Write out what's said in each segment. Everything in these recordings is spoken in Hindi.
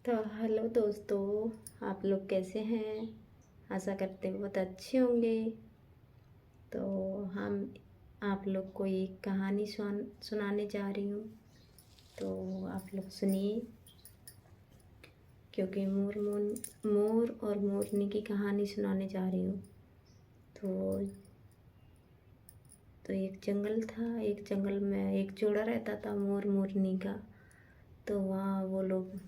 तो हेलो दोस्तों, आप लोग कैसे हैं? आशा करते हैं बहुत अच्छे होंगे। तो हम आप लोग को एक कहानी सुनाने जा रही हूँ। तो आप लोग सुनिए, क्योंकि मोर और मोरनी की कहानी सुनाने जा रही हूँ। तो एक जंगल था। एक जंगल में एक जोड़ा रहता था, मोर मोरनी का। तो वहाँ वो लोग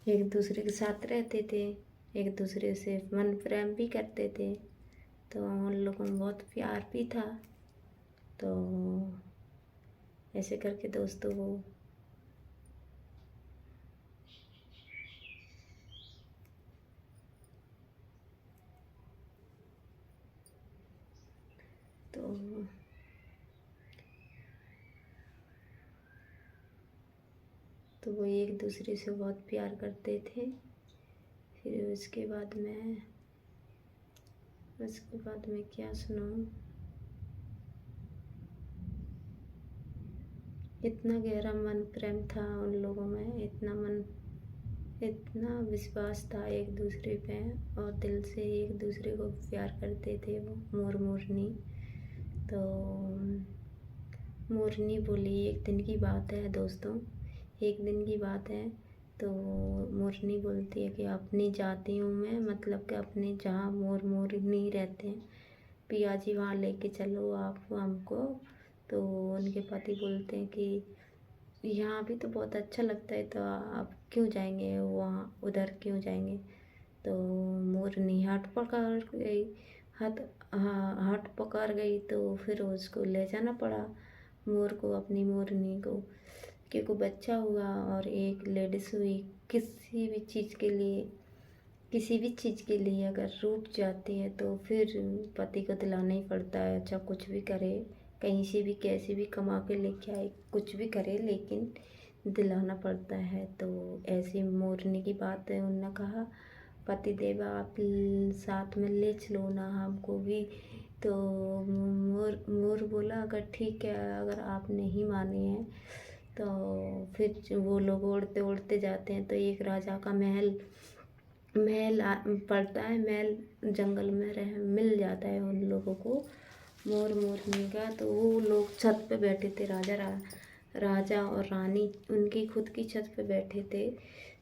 एक दूसरे के साथ रहते थे, एक दूसरे से मन प्रेम भी करते थे। तो उन लोगों में बहुत प्यार भी था। तो ऐसे करके दोस्तों वो तो वो एक दूसरे से बहुत प्यार करते थे। फिर उसके बाद में क्या सुनाऊँ। इतना गहरा मन प्रेम था उन लोगों में, इतना विश्वास था एक दूसरे पे, और दिल से एक दूसरे को प्यार करते थे वो मोर मोरनी। तो मोरनी बोली, एक दिन की बात है दोस्तों, एक दिन की बात है। तो मोरनी बोलती है कि अपनी जाती हूँ मैं, मतलब कि अपने जहाँ मोर मोरनी रहते हैं, पिया जी वहाँ लेके चलो आप हमको। तो उनके पति बोलते हैं कि यहाँ भी तो बहुत अच्छा लगता है, तो आप क्यों जाएंगे वहाँ, उधर क्यों जाएंगे। तो मोरनी हाथ हाथ पकड़ गई। तो फिर उसको ले जाना पड़ा मोर को, अपनी मोरनी को, क्योंकि बच्चा हुआ और एक लेडीज हुई। किसी भी चीज़ के लिए अगर रूठ जाती है तो फिर पति को दिलाना ही पड़ता है। अच्छा कुछ भी करे, कहीं से भी कैसे भी कमा के लेके आए, कुछ भी करे, लेकिन दिलाना पड़ता है। तो ऐसी मोरनी की बात है, उन्होंने कहा पति देव आप साथ में ले चलो ना हमको भी। तो मोर मोर बोला अगर ठीक है, अगर आप नहीं माने हैं तो फिर वो लोग उड़ते उड़ते जाते हैं। तो एक राजा का महल महल पड़ता है, महल जंगल में मिल जाता है उन लोगों को, मोर मोरनी का। तो वो लोग छत पे बैठे थे, राजा और रानी उनकी खुद की छत पे बैठे थे।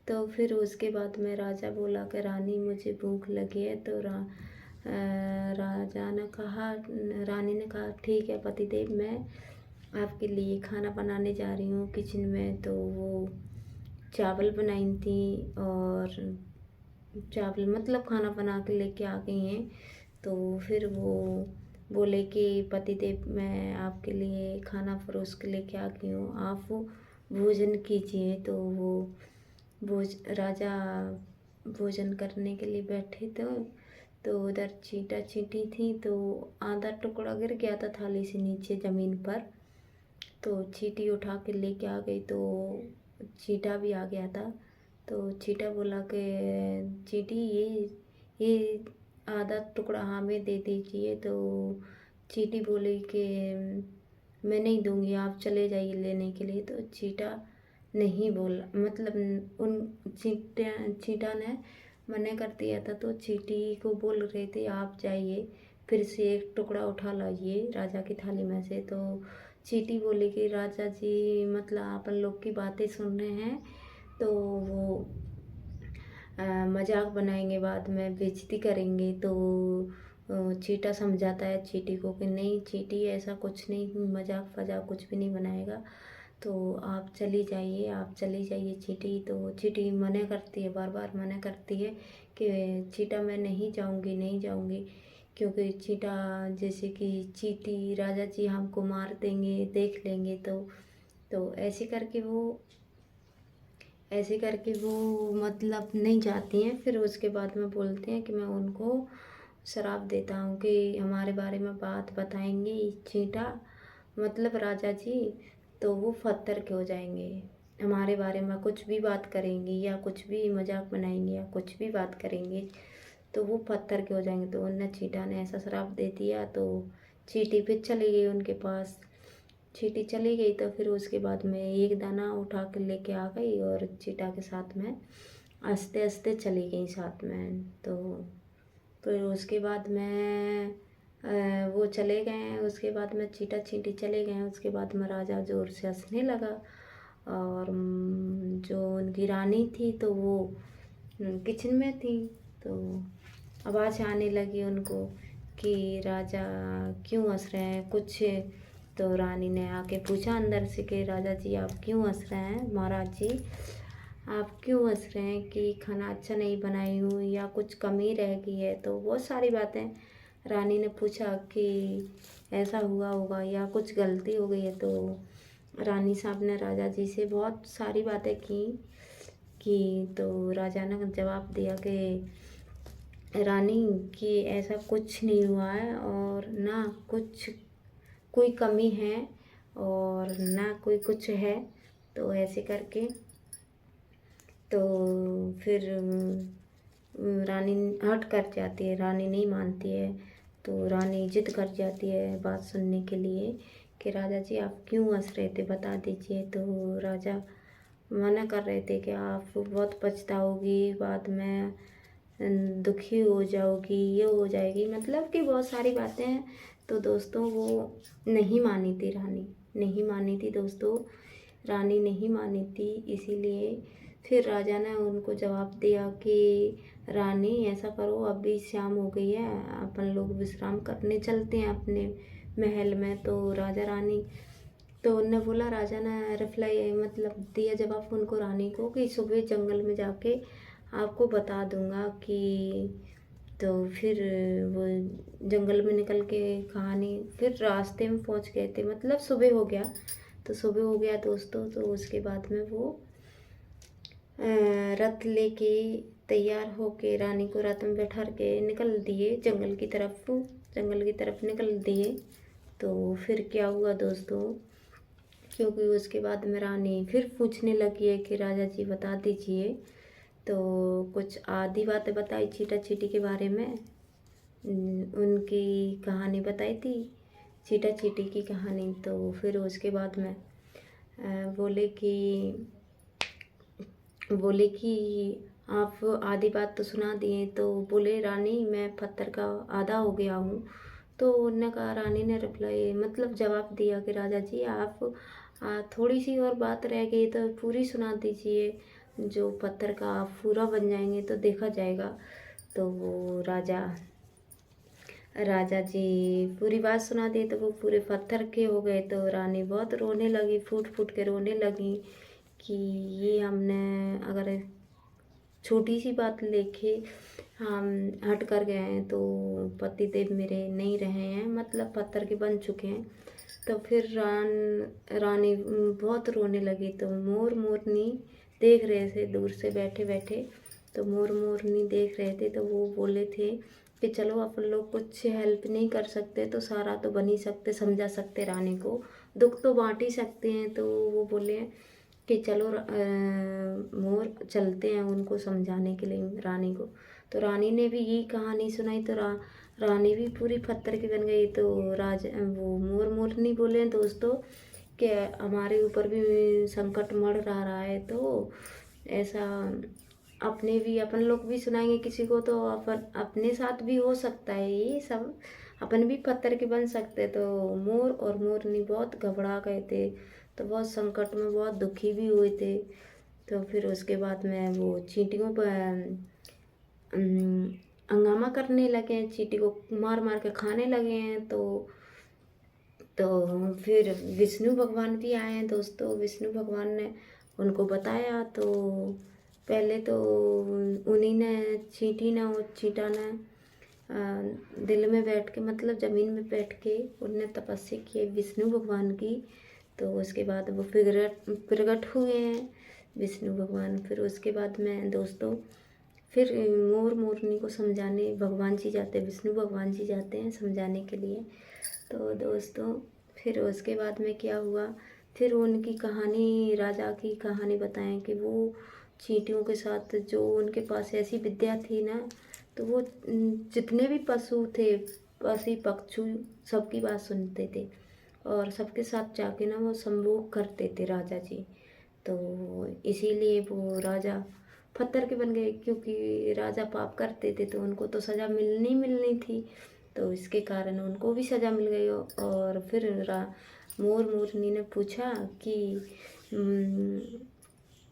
तो फिर उसके बाद में राजा बोला कि रानी मुझे भूख लगी है। तो राजा ने कहा रानी ने कहा ठीक है पतिदेव, मैं आपके लिए खाना बनाने जा रही हूँ किचन में। तो वो चावल बनाई थी, और चावल मतलब खाना बना के लेके आ गई हैं। तो फिर वो बोले कि पतिदेव मैं आपके लिए खाना परोस के लेके आ गई हूँ, आप वो भोजन कीजिए। तो वो राजा भोजन करने के लिए बैठे तो उधर चींटा चींटी थी। तो आधा टुकड़ा गिर गया था थाली से नीचे ज़मीन पर। तो चींटी उठा के लेके आ गई, तो चींटा भी आ गया था। तो चींटा बोला कि चींटी ये आधा टुकड़ा हमें दे दीजिए। तो चींटी बोली कि मैं नहीं दूंगी, आप चले जाइए लेने के लिए। तो चींटा नहीं बोला, मतलब उन चींटा ने मना कर दिया था। तो चींटी को बोल रहे थे आप जाइए, फिर से एक टुकड़ा उठा लाइए राजा की थाली में से। तो चींटी बोली कि राजा जी मतलब अपन लोग की बातें सुन रहे हैं, तो वो मजाक बनाएंगे, बाद में बेइज्जती करेंगे। तो चींटा समझाता है चींटी को कि नहीं चींटी ऐसा कुछ नहीं, मजाक फजाक कुछ भी नहीं बनाएगा, तो आप चली जाइए, आप चली जाइए चींटी। तो चींटी मना करती है, बार बार मना करती है कि चींटा मैं नहीं जाऊंगी, नहीं जाऊंगी, क्योंकि चींटा जैसे कि चींटी राजा जी हमको मार देंगे, देख लेंगे। तो ऐसे करके वो मतलब नहीं जाती हैं। फिर उसके बाद में बोलते हैं कि मैं उनको श्राप देता हूँ कि हमारे बारे में बात बताएंगे चींटा, मतलब राजा जी, तो वो पत्थर के हो जाएंगे। हमारे बारे में कुछ भी बात करेंगे या कुछ भी मजाक बनाएंगे या कुछ भी बात करेंगे तो वो पत्थर के हो जाएंगे। तो उनने चींटा ने ऐसा श्राप दे दिया। तो चींटी फिर चली गई उनके पास। चींटी चली गई तो फिर उसके बाद मैं एक दाना उठा कर लेके आ गई और चीटा के साथ में आस्ते आस्ते चली गई साथ में। तो फिर उसके बाद मैं वो चले गए, उसके बाद में चीटा चींटी चले गए, उसके बाद में राजा ज़ोर से हंसने लगा और जो उनकी रानी थी तो वो किचन में थी। तो आवाज़ आने लगी उनको कि राजा क्यों हंस रहे हैं कुछ। तो रानी ने आके पूछा अंदर से कि राजा जी आप क्यों हंस रहे हैं, महाराज जी आप क्यों हंस रहे हैं कि खाना अच्छा नहीं बनाई हूँ या कुछ कमी रह गई है। तो बहुत सारी बातें रानी ने पूछा कि ऐसा हुआ होगा या कुछ गलती हो गई है। तो रानी साहब ने राजा जी से बहुत सारी बातें की तो राजा ने जवाब दिया कि रानी कि ऐसा कुछ नहीं हुआ है और ना कुछ कोई कमी है और ना कोई कुछ है। तो ऐसे करके तो फिर रानी हट कर जाती है, रानी नहीं मानती है। तो रानी जिद कर जाती है बात सुनने के लिए कि राजा जी आप क्यों हंस रहे थे बता दीजिए। तो राजा मना कर रहे थे कि आप बहुत पछताओगी बाद में, दुखी हो जाओगी, ये हो जाएगी, मतलब कि बहुत सारी बातें हैं। तो दोस्तों वो नहीं मानी थी, रानी नहीं मानी थी दोस्तों, रानी नहीं मानी थी। इसीलिए फिर राजा ने उनको जवाब दिया कि रानी ऐसा करो अभी शाम हो गई है, अपन लोग विश्राम करने चलते हैं अपने महल में। तो राजा रानी तो उनने बोला, राजा ने रिप्लाई मतलब दिया जवाब उनको रानी को कि सुबह जंगल में जाके आपको बता दूंगा कि। तो फिर वो जंगल में निकल के कहानी फिर रास्ते में पहुंच गए थे, मतलब सुबह हो गया। तो सुबह हो गया दोस्तों, तो उसके बाद में वो रथ लेके तैयार होके रानी को रथ में बैठा के निकल दिए जंगल की तरफ, निकल दिए। तो फिर क्या हुआ दोस्तों, क्योंकि उसके बाद में रानी फिर पूछने लगी है कि राजा जी बता दीजिए। तो कुछ आधी बातें बताई चीटा चीटी के बारे में, उनकी कहानी बताई थी चीटा चीटी की कहानी। तो फिर उसके बाद में बोले कि आप आधी बात तो सुना दिए। तो बोले रानी मैं पत्थर का आधा हो गया हूँ। तो उन्होंने कहा, रानी ने रिप्लाई मतलब जवाब दिया कि राजा जी आप थोड़ी सी और बात रह गई तो पूरी सुना दीजिए, जो पत्थर का आप पूरा बन जाएंगे तो देखा जाएगा। तो वो राजा जी पूरी बात सुना दी तो वो पूरे पत्थर के हो गए। तो रानी बहुत रोने लगी, फूट फूट के रोने लगी कि ये हमने अगर छोटी सी बात लेके हम हट कर गए हैं तो पति देव मेरे नहीं रहे हैं, मतलब पत्थर के बन चुके हैं। तो फिर रानी बहुत रोने लगी। तो मोर मोरनी देख रहे थे दूर से बैठे बैठे, तो मोर मोरनी देख रहे थे। तो वो बोले थे कि चलो अपन लोग कुछ हेल्प नहीं कर सकते तो सारा तो बन ही सकते, समझा सकते रानी को, दुख तो बांट ही सकते हैं। तो वो बोले कि चलो मोर चलते हैं उनको समझाने के लिए रानी को। तो रानी ने भी यही कहानी सुनाई तो रानी भी पूरी पत्थर की बन गई। तो वो मोर मोरनी बोले दोस्तों कि हमारे ऊपर भी संकट मढ़ रहा है, तो ऐसा अपन लोग भी सुनाएंगे किसी को तो अपने साथ भी हो सकता है, ये सब अपन भी पत्थर के बन सकते। तो मोर और मोरनी बहुत घबरा गए थे, तो बहुत संकट में बहुत दुखी भी हुए थे। तो फिर उसके बाद में वो चींटियों पर हंगामा करने लगे हैं, चींटी को मार मार के खाने लगे हैं। तो फिर विष्णु भगवान भी आए हैं दोस्तों, विष्णु भगवान ने उनको बताया। तो पहले तो उन्हीं ने चींटा ने दिल में बैठ के मतलब ज़मीन में बैठ के उनने तपस्या की विष्णु भगवान की। तो उसके बाद वो प्रगट हुए हैं विष्णु भगवान। फिर उसके बाद में दोस्तों फिर मोर मोरनी को समझाने भगवान जी जाते हैं, विष्णु भगवान जी जाते हैं समझाने के लिए। तो दोस्तों फिर उसके बाद में क्या हुआ, फिर उनकी कहानी, राजा की कहानी बताएं कि वो चींटियों के साथ जो उनके पास ऐसी विद्या थी ना, तो वो जितने भी पशु थे, पक्षी पक्षी सबकी बात सुनते थे। और सबके साथ जाके ना वो संभोग करते थे राजा जी। तो इसीलिए वो राजा पत्थर के बन गए, क्योंकि राजा पाप करते थे तो उनको तो सज़ा मिलनी मिलनी थी। तो इसके कारण उनको भी सज़ा मिल गई। और फिर मोर मोरनी ने पूछा कि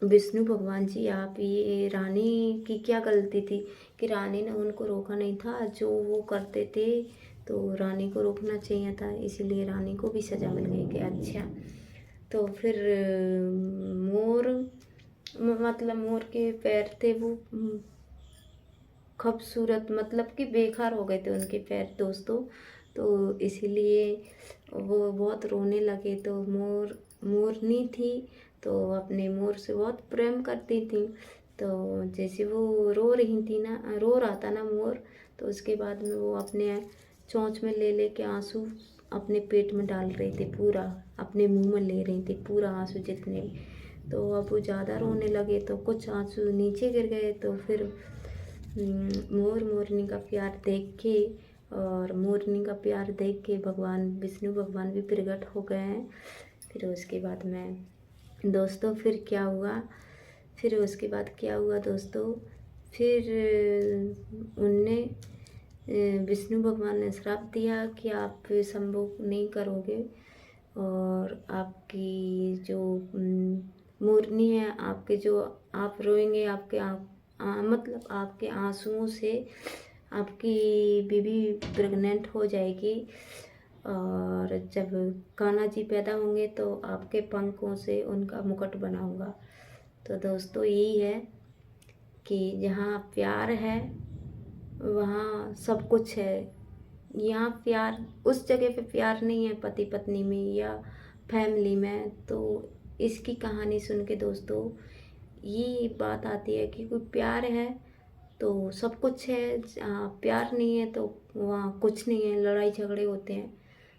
विष्णु भगवान जी, आप ये रानी की क्या गलती थी कि रानी ने उनको रोका नहीं था, जो वो करते थे तो रानी को रोकना चाहिए था, इसीलिए रानी को भी सज़ा मिल गई कि अच्छा। तो फिर मोर मतलब मोर के पैर थे वो खूबसूरत, मतलब कि बेकार हो गए थे उनके पैर दोस्तों। तो इसीलिए वो बहुत रोने लगे। तो मोरनी थी तो अपने मोर से बहुत प्रेम करती थी। तो जैसे वो रो रही थी ना, रो रहा था ना मोर, तो उसके बाद में वो अपने चोंच में ले के आंसू अपने पेट में डाल रही थी, पूरा अपने मुंह में ले रही थी पूरा आंसू जितने। तो अब वो ज़्यादा रोने लगे तो कुछ आंसू नीचे गिर गए। तो फिर मोर मोरनी का प्यार देख के और मोरनी का प्यार देख के भगवान विष्णु भगवान भी प्रकट हो गए हैं। फिर उसके बाद में दोस्तों फिर उसके बाद क्या हुआ दोस्तों, फिर उनने विष्णु भगवान ने श्राप दिया कि आप संभोग नहीं करोगे और आपकी जो मोरनी है, आपके जो आप रोएंगे, आपके मतलब आपके आंसुओं से आपकी बीबी प्रेग्नेंट हो जाएगी। और जब कान्हा जी पैदा होंगे तो आपके पंखों से उनका मुकुट बनाऊंगा। तो दोस्तों यही है कि जहाँ प्यार है वहाँ सब कुछ है। यहाँ प्यार, उस जगह पे प्यार नहीं है पति पत्नी में या फैमिली में। तो इसकी कहानी सुन के दोस्तों ये बात आती है कि कोई प्यार है तो सब कुछ है, जहाँ प्यार नहीं है तो वहाँ कुछ नहीं है, लड़ाई झगड़े होते हैं।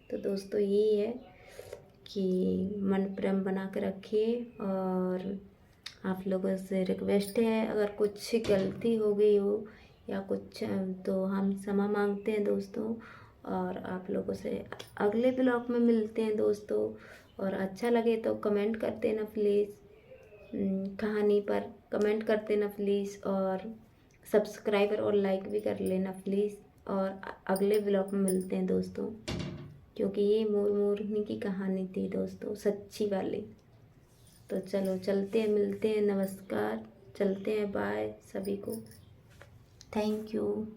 तो दोस्तों यही है कि मन प्रेम बना के रखिए। और आप लोगों से रिक्वेस्ट है, अगर कुछ गलती हो गई हो या कुछ, तो हम क्षमा मांगते हैं दोस्तों। और आप लोगों से अगले ब्लॉग में मिलते हैं दोस्तों। और अच्छा लगे तो कमेंट कर देना प्लीज़, कहानी पर कमेंट कर देना प्लीज़। और सब्सक्राइबर और लाइक भी कर लेना प्लीज़। और अगले ब्लॉग में मिलते हैं दोस्तों, क्योंकि ये मोर मोरनी की कहानी थी दोस्तों, सच्ची वाली। तो चलो चलते हैं, मिलते हैं, नमस्कार, चलते हैं, बाय सभी को, थैंक यू।